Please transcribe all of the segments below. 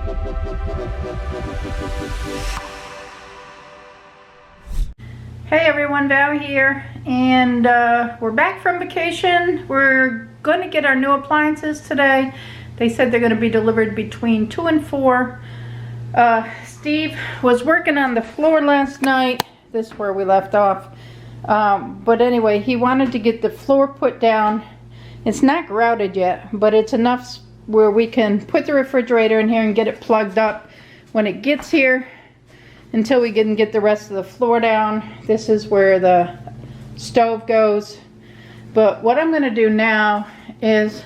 Hey everyone, Val here, and we're back from vacation. We're going to get our new appliances today. They said they're going to be delivered between 2 and 4. Steve was working on the floor last night. This is where we left off. But anyway, he wanted to get the floor put down. It's not grouted yet, but it's enough where we can put the refrigerator in here and get it plugged up when it gets here. Until we can get the rest of the floor down. This is where the stove goes. But what I'm going to do now is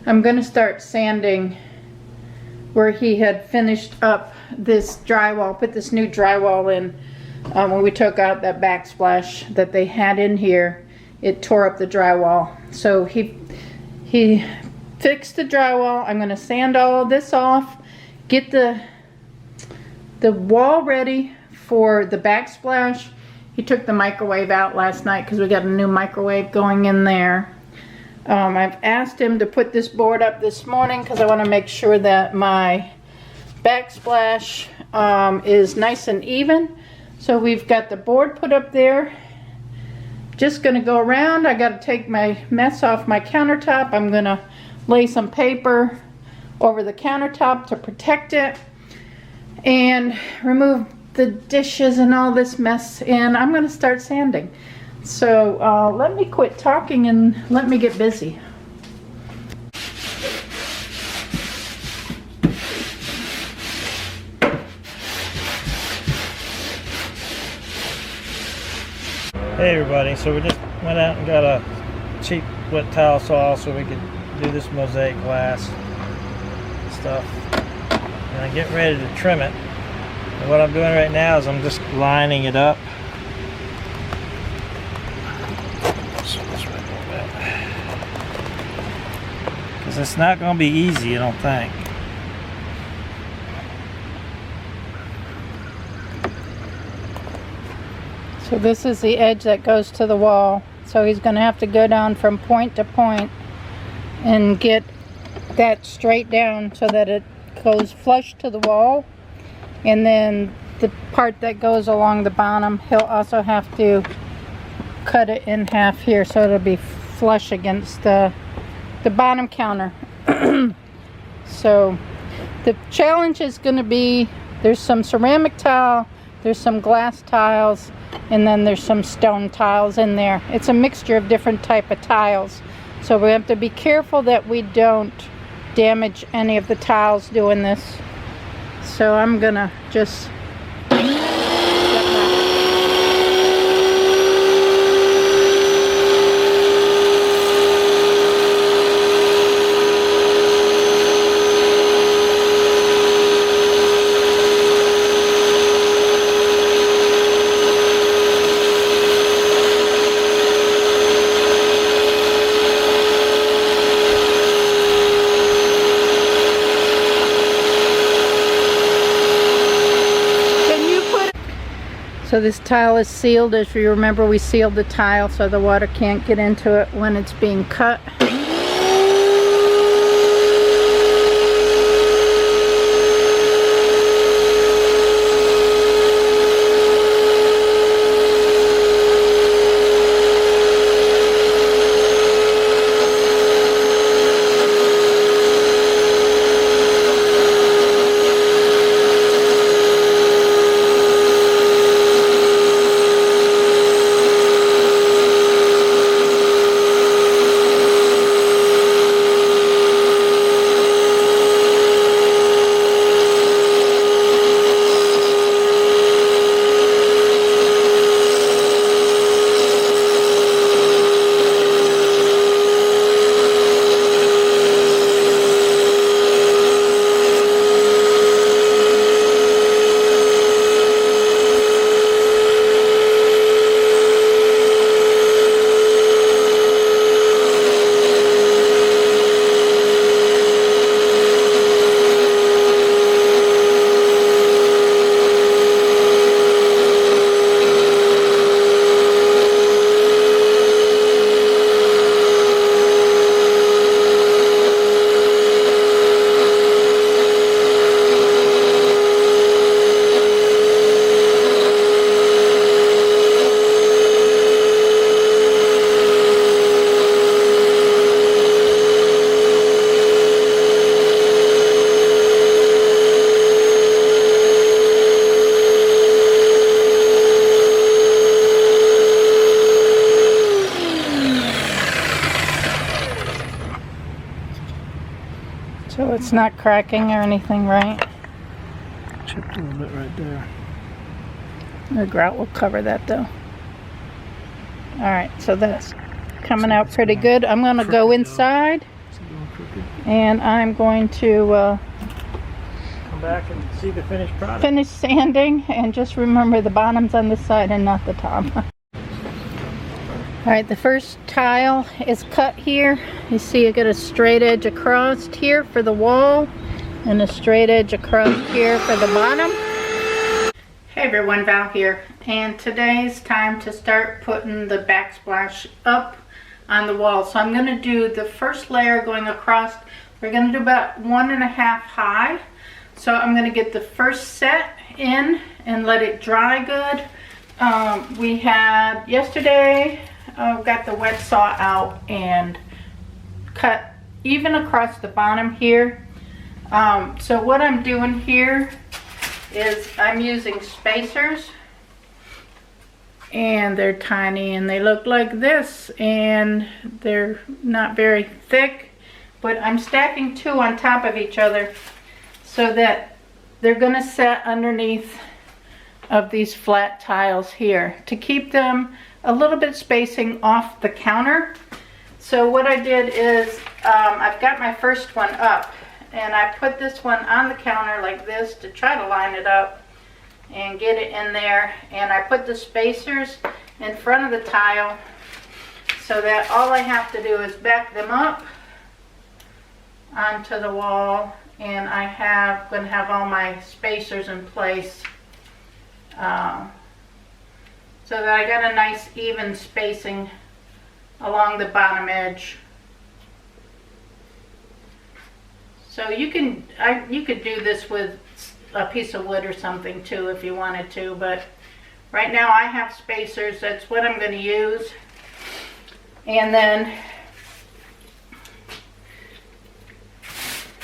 I'm going to start sanding where he had finished up this drywall, put this new drywall in. When we took out that backsplash that they had in here, it tore up the drywall. So he fixed the drywall. I'm going to sand all of this off, get the wall ready for the backsplash. He took the microwave out last night because we got a new microwave going in there. I've asked him to put this board up this morning because I want to make sure that my backsplash is nice and even. So we've got the board put up there. Just going to go around. I got to take my mess off my countertop. I'm going to lay some paper over the countertop to protect it and remove the dishes and all this mess, and I'm going to start sanding. So let me quit talking and let me get busy. Hey everybody, so we just went out and got a cheap wet towel saw so we could do this mosaic glass stuff. And I'm getting ready to trim it. And what I'm doing right now is I'm just lining it up. Because it's not going to be easy, I don't think. So this is the edge that goes to the wall. So he's going to have to go down from point to point and get that straight down so that it goes flush to the wall. And then the part that goes along the bottom, he'll also have to cut it in half here so it'll be flush against the bottom counter. So the challenge is going to be, there's some ceramic tile, there's some glass tiles, and then there's some stone tiles in there. It's a mixture of different type of tiles. So we have to be careful that we don't damage any of the tiles doing this. So I'm gonna just So this tile is sealed. As you remember, we sealed the tile so the water can't get into it when it's being cut. It's not cracking or anything, right? Chipped a little bit right there. The grout will cover that though. Alright, so that's coming out pretty good. I'm going to go inside and I'm going to Come back and see the finished product. finish sanding, and just remember the bottom's on the side and not the top. Alright, the first tile is cut here. You see I got a straight edge across here for the wall and a straight edge across here for the bottom. Hey everyone, Val here, and today's time to start putting the backsplash up on the wall. So I'm going to do the first layer going across. We're going to do about 1.5 high. So I'm going to get the first set in and let it dry good. We had yesterday, got the wet saw out and cut even across the bottom here. So what I'm doing here is I'm using spacers, and they're tiny and they look like this, and they're not very thick, but I'm stacking 2 on top of each other so that they're going to set underneath of these flat tiles here to keep them a little bit spacing off the counter. So what I did is I've got my first one up, and I put this one on the counter like this to try to line it up and get it in there, and I put the spacers in front of the tile so that all I have to do is back them up onto the wall, and I'm going to have all my spacers in place so that I got a nice even spacing along the bottom edge. So you could do this with a piece of wood or something too if you wanted to, but right now I have spacers. That's what I'm going to use. And then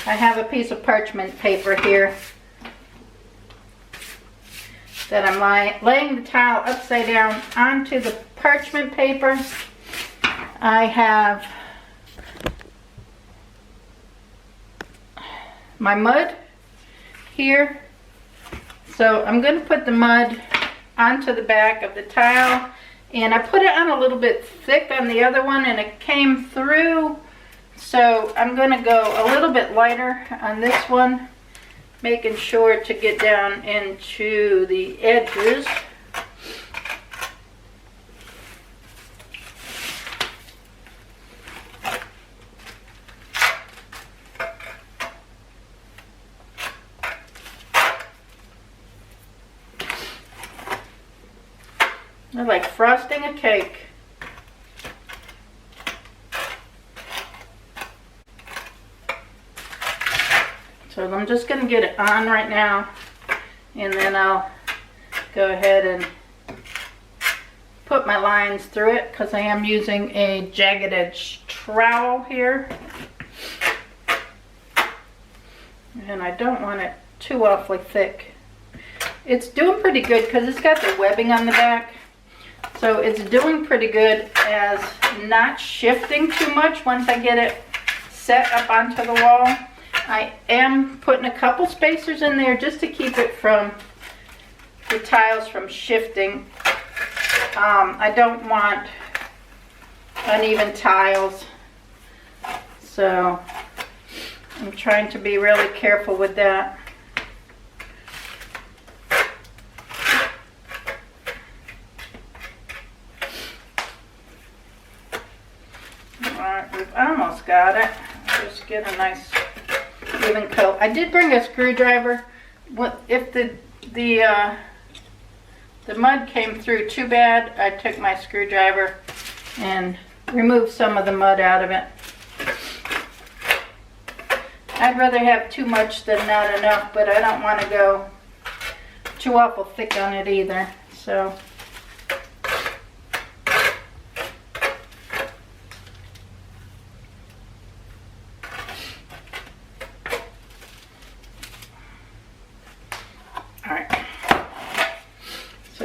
I have a piece of parchment paper here that I'm laying the tile upside down onto the parchment paper. I have my mud here. So I'm going to put the mud onto the back of the tile, and I put it on a little bit thick on the other one and it came through, so I'm going to go a little bit lighter on this one, making sure to get down into the edges. They're like frosting a cake. So I'm just going to get it on right now, and then I'll go ahead and put my lines through it because I am using a jagged edge trowel here. And I don't want it too awfully thick. It's doing pretty good because it's got the webbing on the back. So it's doing pretty good as not shifting too much once I get it set up onto the wall. I am putting a couple spacers in there just to keep it from the tiles from shifting. I don't want uneven tiles, so I'm trying to be really careful with that. Alright, we've almost got it. Just get a nice even coat. I did bring a screwdriver. What if the mud came through too bad, I took my screwdriver and removed some of the mud out of it. I'd rather have too much than not enough, but I don't want to go too awful thick on it either. So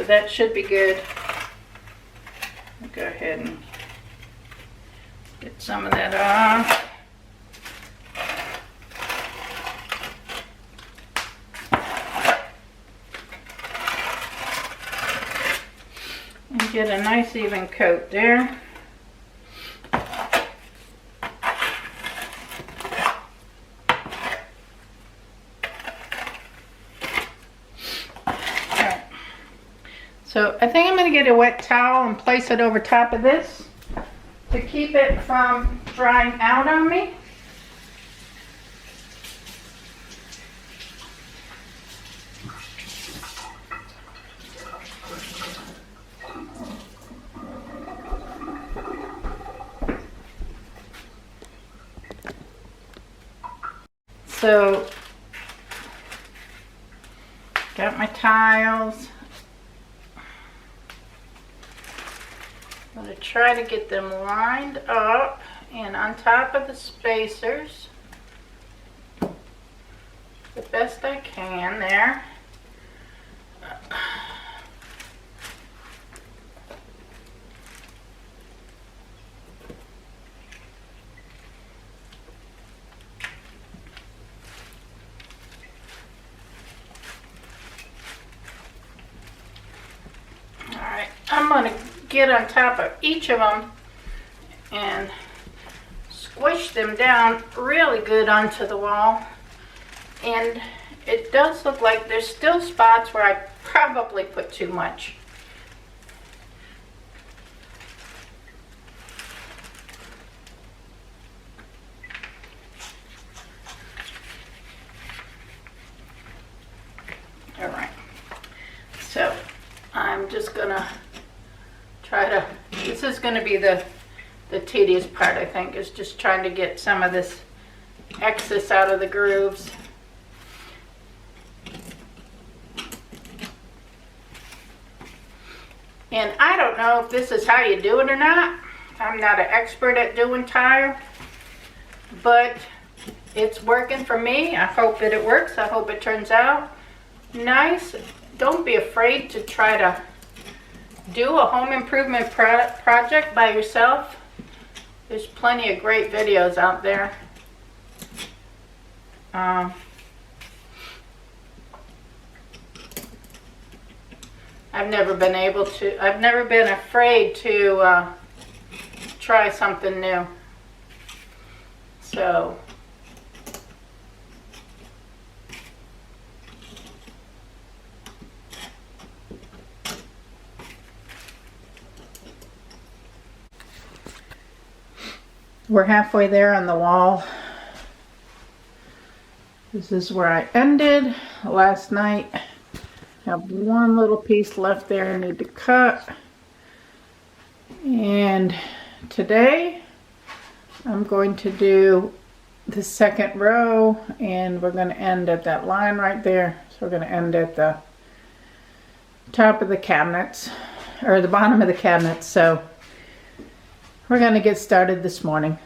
that should be good. I'll go ahead and get some of that off. Get a nice even coat there. So I think I'm going to get a wet towel and place it over top of this to keep it from drying out on me. So, got my tiles. I'm going to try to get them lined up and on top of the spacers the best I can there. Alright, I'm going to get on top of each of them and squish them down really good onto the wall. And it does look like there's still spots where I probably put too much. Alright, so I'm just gonna try to, this is going to be the tedious part, I think, is just trying to get some of this excess out of the grooves. And I don't know if this is how you do it or not. I'm not an expert at doing tile, but it's working for me. I hope that it works. I hope it turns out nice. Don't be afraid to try to do a home improvement project by yourself. There's plenty of great videos out there. I've never been afraid to try something new. So we're halfway there on the wall. This is where I ended last night. I have one little piece left there I need to cut. And today I'm going to do the second row and we're going to end at that line right there. So we're going to end at the top of the cabinets, or the bottom of the cabinets. So we're going to get started this morning.